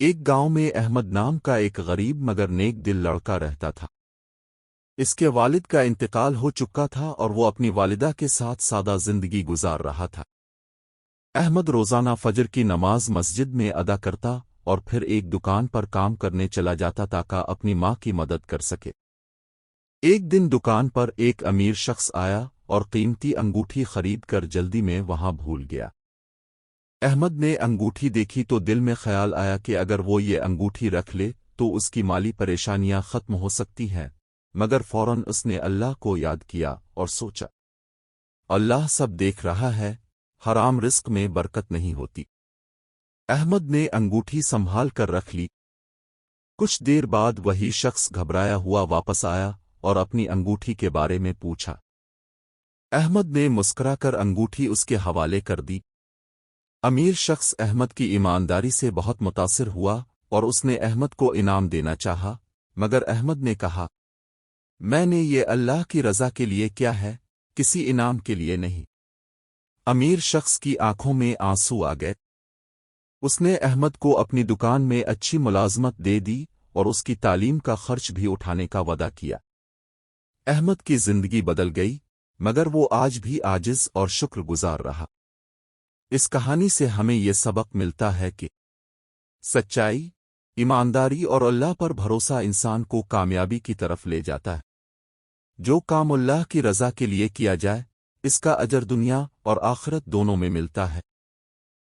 ایک گاؤں میں احمد نام کا ایک غریب مگر نیک دل لڑکا رہتا تھا۔ اس کے والد کا انتقال ہو چکا تھا اور وہ اپنی والدہ کے ساتھ سادہ زندگی گزار رہا تھا۔ احمد روزانہ فجر کی نماز مسجد میں ادا کرتا اور پھر ایک دکان پر کام کرنے چلا جاتا تاکہ اپنی ماں کی مدد کر سکے۔ ایک دن دکان پر ایک امیر شخص آیا اور قیمتی انگوٹھی خرید کر جلدی میں وہاں بھول گیا۔ احمد نے انگوٹھی دیکھی تو دل میں خیال آیا کہ اگر وہ یہ انگوٹھی رکھ لے تو اس کی مالی پریشانیاں ختم ہو سکتی ہیں، مگر فوراً اس نے اللہ کو یاد کیا اور سوچا، اللہ سب دیکھ رہا ہے، حرام رزق میں برکت نہیں ہوتی۔ احمد نے انگوٹھی سنبھال کر رکھ لی۔ کچھ دیر بعد وہی شخص گھبرایا ہوا واپس آیا اور اپنی انگوٹھی کے بارے میں پوچھا۔ احمد نے مسکرا کر انگوٹھی اس کے حوالے کر دی۔ امیر شخص احمد کی ایمانداری سے بہت متاثر ہوا اور اس نے احمد کو انعام دینا چاہا، مگر احمد نے کہا، میں نے یہ اللہ کی رضا کے لیے کیا ہے، کسی انعام کے لیے نہیں۔ امیر شخص کی آنکھوں میں آنسو آ گئے۔ اس نے احمد کو اپنی دکان میں اچھی ملازمت دے دی اور اس کی تعلیم کا خرچ بھی اٹھانے کا وعدہ کیا۔ احمد کی زندگی بدل گئی، مگر وہ آج بھی عاجز اور شکر گزار رہا۔ اس کہانی سے ہمیں یہ سبق ملتا ہے کہ سچائی، ایمانداری اور اللہ پر بھروسہ انسان کو کامیابی کی طرف لے جاتا ہے۔ جو کام اللہ کی رضا کے لیے کیا جائے، اس کا اجر دنیا اور آخرت دونوں میں ملتا ہے۔